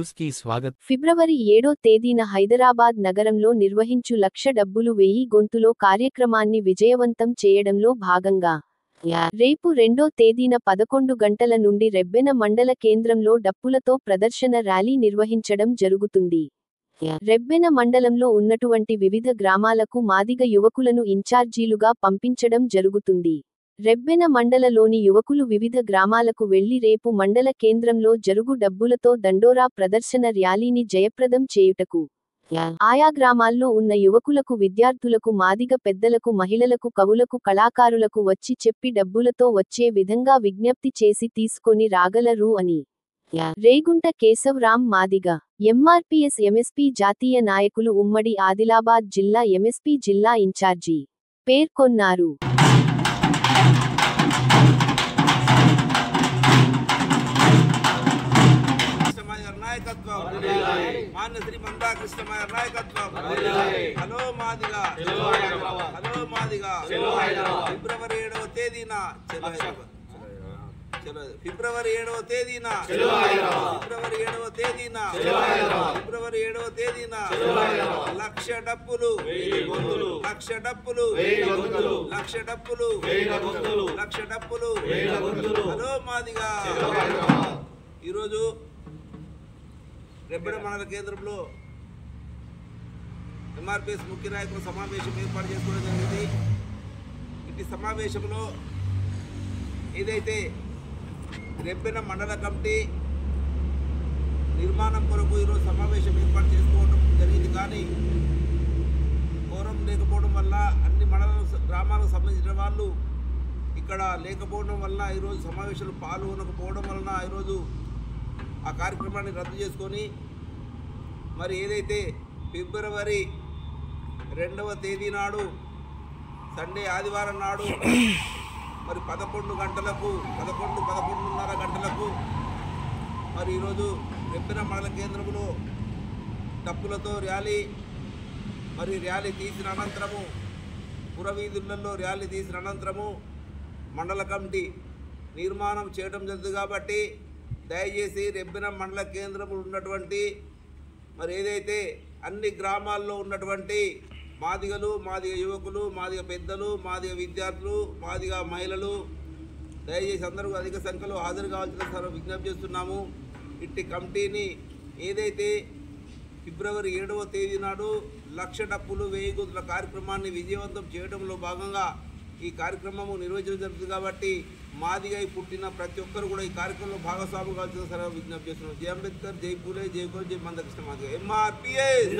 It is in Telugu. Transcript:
న్యూస్ కి స్వాగతం. ఫిబ్రవరి 7వ తేదీన హైదరాబాద్ నగరంలో నిర్వహించు లక్ష డబ్బులు 1000 గొంతులో కార్యక్రమాన్ని విజయవంతం చేయడంలో భాగంగా రేపు 2వ తేదీన 11 గంటల నుండి రెబ్బెన మండల కేంద్రంలో డప్పులతో ప్రదర్శన ర్యాలీ నిర్వహించడం జరుగుతుంది. రెబ్బెన మండలంలో ఉన్నటువంటి వివిధ గ్రామాలకు మాదిగ యువకులను ఇన్ఛార్జీలుగా పంపించడం జరుగుతుంది. రెబ్బెన మండలలోని యువకులు వివిధ గ్రామాలకు వెళ్లి రేపు మండల కేంద్రంలో జరుగు డబ్బులతో దండోరా ప్రదర్శన ర్యాలీని జయప్రదం చేయుటకు ఆయా గ్రామాల్లో ఉన్న యువకులకు, విద్యార్థులకు, మాదిగ పెద్దలకు, మహిళలకు, కవులకు, కళాకారులకు వచ్చి చెప్పి డబ్బులతో వచ్చే విధంగా విజ్ఞప్తి చేసి తీసుకొని రాగలరు అని రేగుంట కేశవరాం మాదిగ ఎంఆర్పీఎస్ ఎంఎస్పీ జాతీయ నాయకులు, ఉమ్మడి ఆదిలాబాద్ జిల్లా ఎంఎస్పీ జిల్లా ఇన్ఛార్జి పేర్కొన్నారు. మాన్య శ్రీ మందా కృష్ణమయ నాయకత్వం. Hello Madiga, hello Madiga. ఫిబ్రవరి 7వ తేదీన ఫిబ్రవరి 7వ తేదీన ఫిబ్రవరి 7వ తేదీన ఫిబ్రవరి 7వ తేదీన లక్ష డప్పులు, లక్ష డప్పులు, లక్ష డప్పులు, లక్ష డప్పులు. హలో మాదిగా. ఈరోజు రెబ్బెన మండల కేంద్రంలో ఎంఆర్పీఎస్ ముఖ్య నాయకుల సమావేశం ఏర్పాటు చేసుకోవడం జరిగింది. ఇటు సమావేశంలో ఏదైతే రెబ్బెన మండల కమిటీ నిర్మాణం కొరకు ఈరోజు సమావేశం ఏర్పాటు చేసుకోవడం జరిగింది. కానీ కోరం లేకపోవడం వల్ల అన్ని మండల గ్రామాలకు సంబంధించిన వాళ్ళు ఇక్కడ లేకపోవడం వల్ల ఈరోజు సమావేశాలు పాల్గొనకపోవడం వలన ఈరోజు ఆ కార్యక్రమాన్ని రద్దు చేసుకొని మరి ఏదైతే ఫిబ్రవరి 2వ తేదీ నాడు సండే ఆదివారం నాడు మరి 11 గంటలకు 11:30 గంటలకు మరి ఈరోజు రెబ్బెన మండల కేంద్రంలో డప్పులతో ర్యాలీ, మరి ర్యాలీ తీసిన అనంతరము పురవీధులలో ర్యాలీ తీసిన అనంతరము మండల కమిటీ నిర్మాణం చేయడం జరుగుతుంది. కాబట్టి దయచేసి రెబ్బెన మండల కేంద్రంలో ఉన్నటువంటి మరి ఏదైతే అన్ని గ్రామాల్లో ఉన్నటువంటి మాదిగలు, మాదిగ యువకులు, మాదిగ పెద్దలు, మాదిగ విద్యార్థులు, మాదిగ మహిళలు దయచేసి అందరూ అధిక సంఖ్యలో హాజరు కావాల్సిన విజ్ఞప్తి చేస్తున్నాము. ఇట్టి కమిటీని ఏదైతే ఫిబ్రవరి 7వ తేదీ నాడు లక్ష డప్పులు 1000 గొంతుల కార్యక్రమాన్ని విజయవంతం చేయడంలో భాగంగా ఈ కార్యక్రమము నిర్వహించడం జరుగుతుంది. కాబట్టి మాదిగై పుట్టిన ప్రతి ఒక్కరు కూడా ఈ కార్యక్రమంలో భాగస్వాములు కావాల్సిన విజ్ఞప్తి చేస్తున్నాం. జై అంబేద్కర్, జై పూలే, జై గోల్, జై మందకృష్ణ మాదిగ. ఎంఆర్పీఎస్.